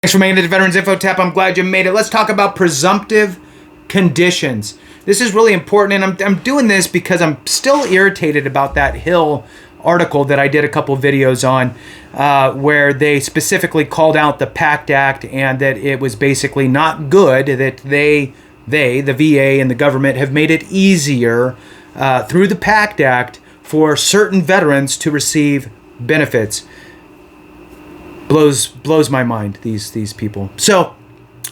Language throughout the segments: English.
Thanks for making it to Veterans Info Tap. I'm glad you made it. Let's talk about presumptive conditions. This is really important, and I'm doing this because I'm still irritated about that Hill article that I did a couple videos on, where they specifically called out the PACT Act and that it was basically not good, that the VA and the government have made it easier through the PACT Act for certain veterans to receive benefits. Blows my mind, these people. So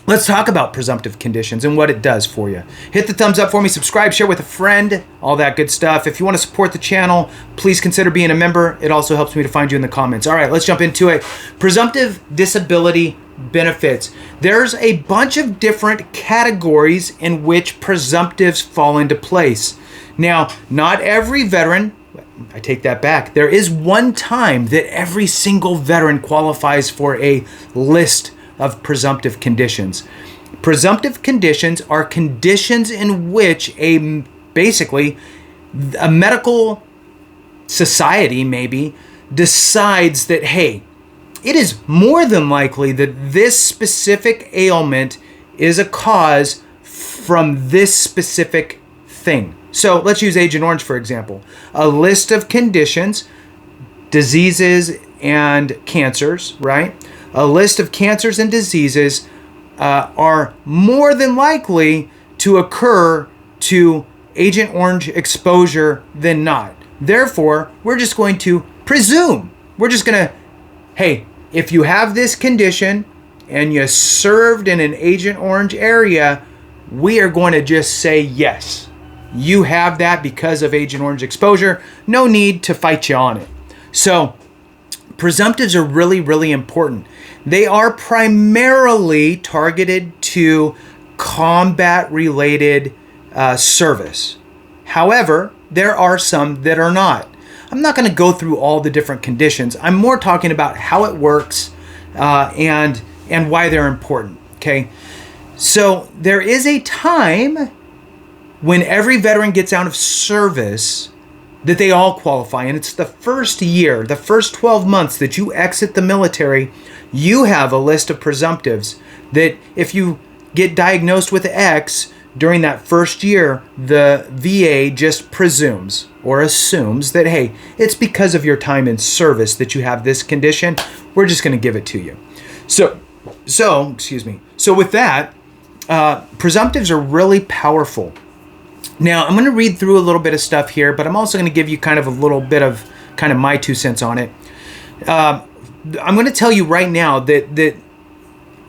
let's talk about presumptive conditions and what it does for you. Hit the thumbs up for me, subscribe, share with a friend, all that good stuff. If you want to support the channel, please consider being a member. It also helps me to find you in the comments. All right, let's jump into it. Presumptive disability benefits. There's a bunch of different categories in which presumptives fall into place. Now, not every veteran, I take that back. There is one time that every single veteran qualifies for a list of presumptive conditions. Presumptive conditions are conditions in which basically a medical society maybe decides that, hey, it is more than likely that this specific ailment is a cause from this specific thing. So let's use Agent Orange, for example. A list of conditions, diseases and cancers, right? A list of cancers and diseases are more than likely to occur to Agent Orange exposure than not. Therefore, we're just going to presume. We're just going to, hey, if you have this condition and you served in an Agent Orange area, we are going to just say yes. You have that because of Agent Orange exposure. No need to fight you on it. So presumptives are really, really important. They are primarily targeted to combat-related service. However, there are some that are not. I'm not going to go through all the different conditions. I'm more talking about how it works and why they're important. Okay, so there is a time when every veteran gets out of service that they all qualify, and it's the first year, the first 12 months that you exit the military. You have a list of presumptives that if you get diagnosed with X during that first year, the VA just presumes or assumes that, hey, it's because of your time in service that you have this condition. We're just going to give it to you. So with that, presumptives are really powerful. Now, I'm going to read through a little bit of stuff here, but I'm also going to give you kind of a little bit of kind of my 2 cents on it. I'm going to tell you right now that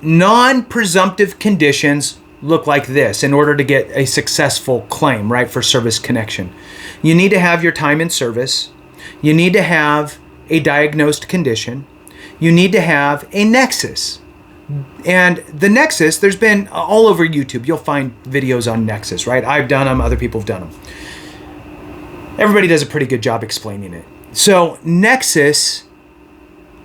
non-presumptive conditions look like this in order to get a successful claim, right, for service connection. You need to have your time in service. You need to have a diagnosed condition. You need to have a nexus. And the nexus, there's been all over YouTube, you'll find videos on nexus, right? I've done them, other people have done them. Everybody does a pretty good job explaining it. So nexus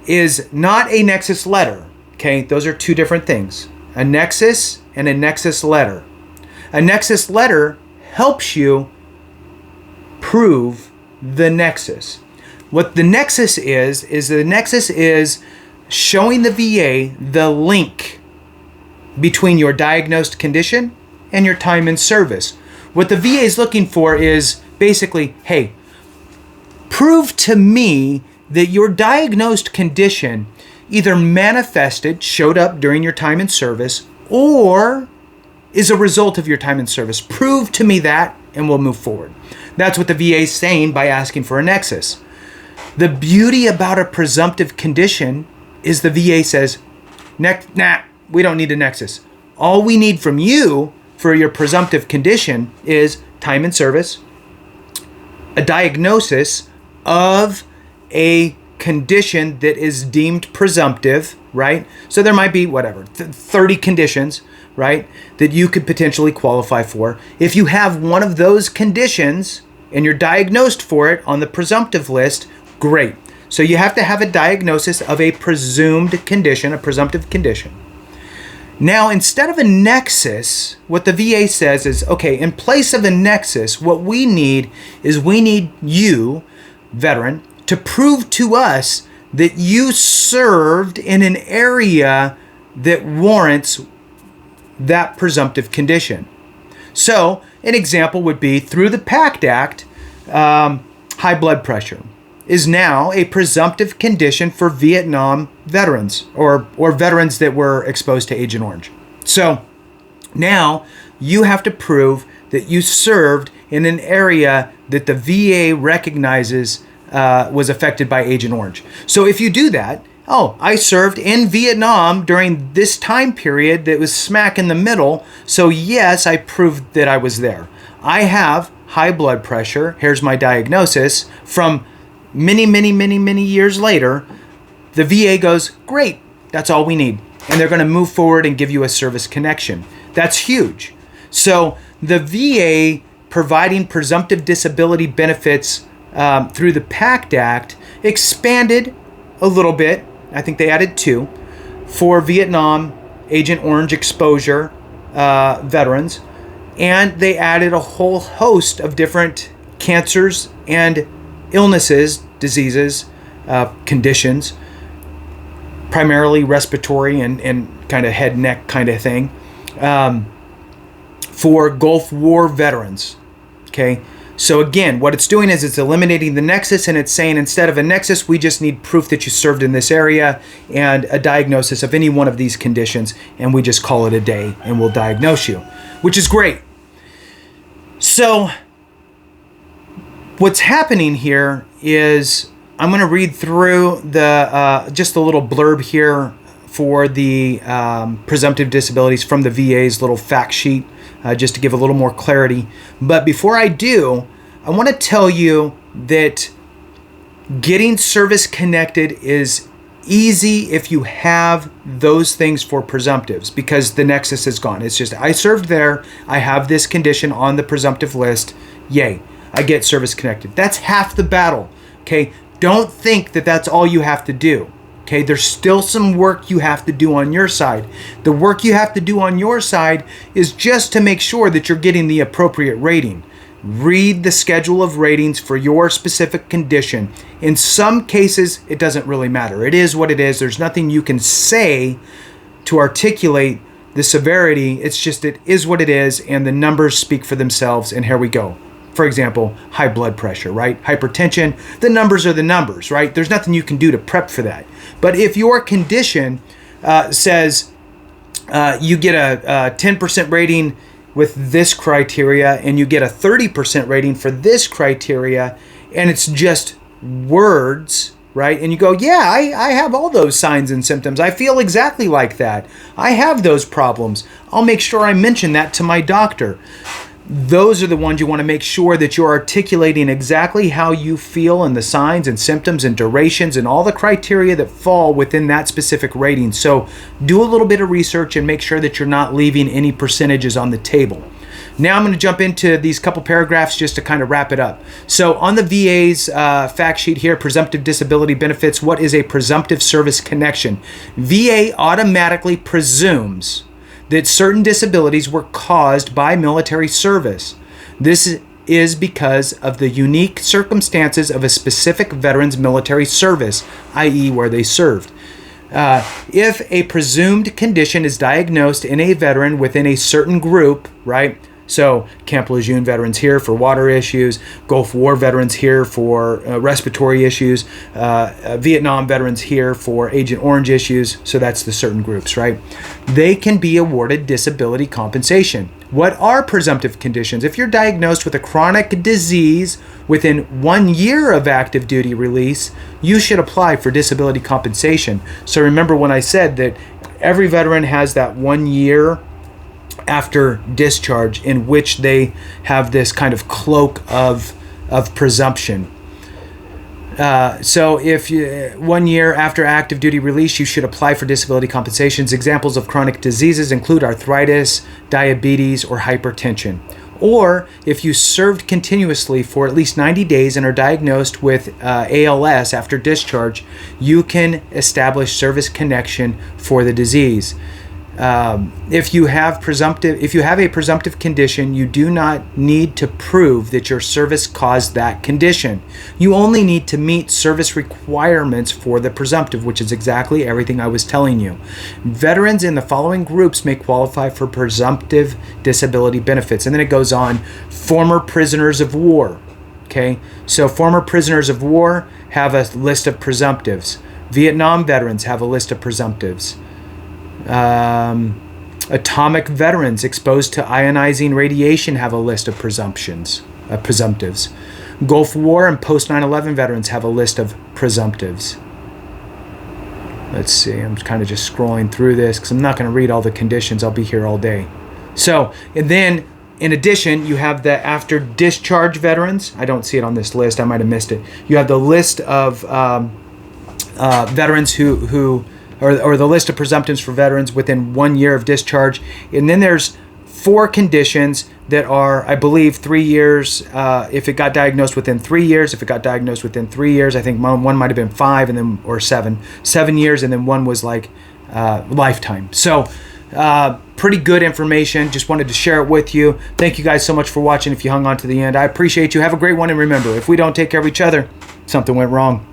is not a nexus letter, okay? Those are two different things. A nexus and a nexus letter. A nexus letter helps you prove the nexus. What the nexus is the nexus is showing the VA the link between your diagnosed condition and your time in service. What the VA is looking for is basically, hey, prove to me that your diagnosed condition either manifested, showed up during your time in service, or is a result of your time in service. Prove to me that, and we'll move forward. That's what the VA is saying by asking for a nexus. The beauty about a presumptive condition is the VA says, nah, we don't need a nexus. All we need from you for your presumptive condition is time in service, a diagnosis of a condition that is deemed presumptive, right? So there might be, 30 conditions, right, that you could potentially qualify for. If you have one of those conditions and you're diagnosed for it on the presumptive list, great. So you have to have a diagnosis of a presumed condition, a presumptive condition. Now, instead of a nexus, what the VA says is, okay, in place of a nexus, what we need is we need you, veteran, to prove to us that you served in an area that warrants that presumptive condition. So an example would be through the PACT Act, high blood pressure is now a presumptive condition for Vietnam veterans or veterans that were exposed to Agent Orange. So now you have to prove that you served in an area that the VA recognizes was affected by Agent Orange. So if you do that, I served in Vietnam during this time period that was smack in the middle, so yes, I proved that I was there. I have high blood pressure, here's my diagnosis, from many, many, many, many years later. The VA goes, great, that's all we need. And they're going to move forward and give you a service connection. That's huge. So the VA providing presumptive disability benefits through the PACT Act expanded a little bit. I think they added 2 for Vietnam Agent Orange exposure veterans. And they added a whole host of different cancers and illnesses, diseases, conditions, primarily respiratory and kind of head, neck kind of thing, for Gulf War veterans. Okay. So again, what it's doing is it's eliminating the nexus, and it's saying instead of a nexus, we just need proof that you served in this area and a diagnosis of any one of these conditions, and we just call it a day and we'll diagnose you, which is great. So what's happening here is I'm going to read through the just a little blurb here for the presumptive disabilities from the VA's little fact sheet, just to give a little more clarity. But before I do, I want to tell you that getting service connected is easy if you have those things for presumptives, because the nexus is gone. It's just, I served there, I have this condition on the presumptive list, yay, I get service connected. That's half the battle, okay? Don't think that that's all you have to do. Okay, there's still some work you have to do on your side. The work you have to do on your side is just to make sure that you're getting the appropriate rating. Read the schedule of ratings for your specific condition. In some cases, it doesn't really matter. It is what it is. There's nothing you can say to articulate the severity. It's just, it is what it is, and the numbers speak for themselves, and here we go. For example, high blood pressure, right? Hypertension, the numbers are the numbers, right? There's nothing you can do to prep for that. But if your condition says you get a 10% rating with this criteria and you get a 30% rating for this criteria, and it's just words, right? And you go, yeah, I have all those signs and symptoms. I feel exactly like that. I have those problems. I'll make sure I mention that to my doctor. Those are the ones you want to make sure that you're articulating exactly how you feel and the signs and symptoms and durations and all the criteria that fall within that specific rating. So do a little bit of research and make sure that you're not leaving any percentages on the table. Now I'm going to jump into these couple paragraphs just to kind of wrap it up. So on the VA's fact sheet here, presumptive disability benefits, what is a presumptive service connection? VA automatically presumes that certain disabilities were caused by military service. This is because of the unique circumstances of a specific veteran's military service, i.e. where they served. If a presumed condition is diagnosed in a veteran within a certain group, right? So Camp Lejeune veterans here for water issues, Gulf War veterans here for respiratory issues, Vietnam veterans here for Agent Orange issues. So that's the certain groups, right? They can be awarded disability compensation. What are presumptive conditions? If you're diagnosed with a chronic disease within 1 year of active duty release, you should apply for disability compensation. So remember when I said that every veteran has that 1 year after discharge in which they have this kind of cloak of presumption. So if 1 year after active duty release, you should apply for disability compensations. Examples of chronic diseases include arthritis, diabetes, or hypertension. Or if you served continuously for at least 90 days and are diagnosed with ALS after discharge, you can establish service connection for the disease. If you have a presumptive condition, you do not need to prove that your service caused that condition. You only need to meet service requirements for the presumptive, which is exactly everything I was telling you. Veterans in the following groups may qualify for presumptive disability benefits. And then it goes on, former prisoners of war. Okay, so former prisoners of war have a list of presumptives. Vietnam veterans have a list of presumptives. Atomic veterans exposed to ionizing radiation have a list of presumptives. Gulf War and post 9/11 veterans have a list of presumptives. Let's see, I'm kind of just scrolling through this because I'm not going to read all the conditions. I'll be here all day. So, and then in addition, you have the after discharge veterans. I don't see it on this list. I might have missed it. You have the list of veterans or the list of presumptives for veterans within 1 year of discharge. And then there's 4 conditions that are, I believe, 3 years if it got diagnosed within 3 years. If it got diagnosed within 3 years, I think one might have been 5 and then or 7 years, and then one was like lifetime. So pretty good information. Just wanted to share it with you. Thank you guys so much for watching. If you hung on to the end, I appreciate you. Have a great one, and remember, if we don't take care of each other, something went wrong.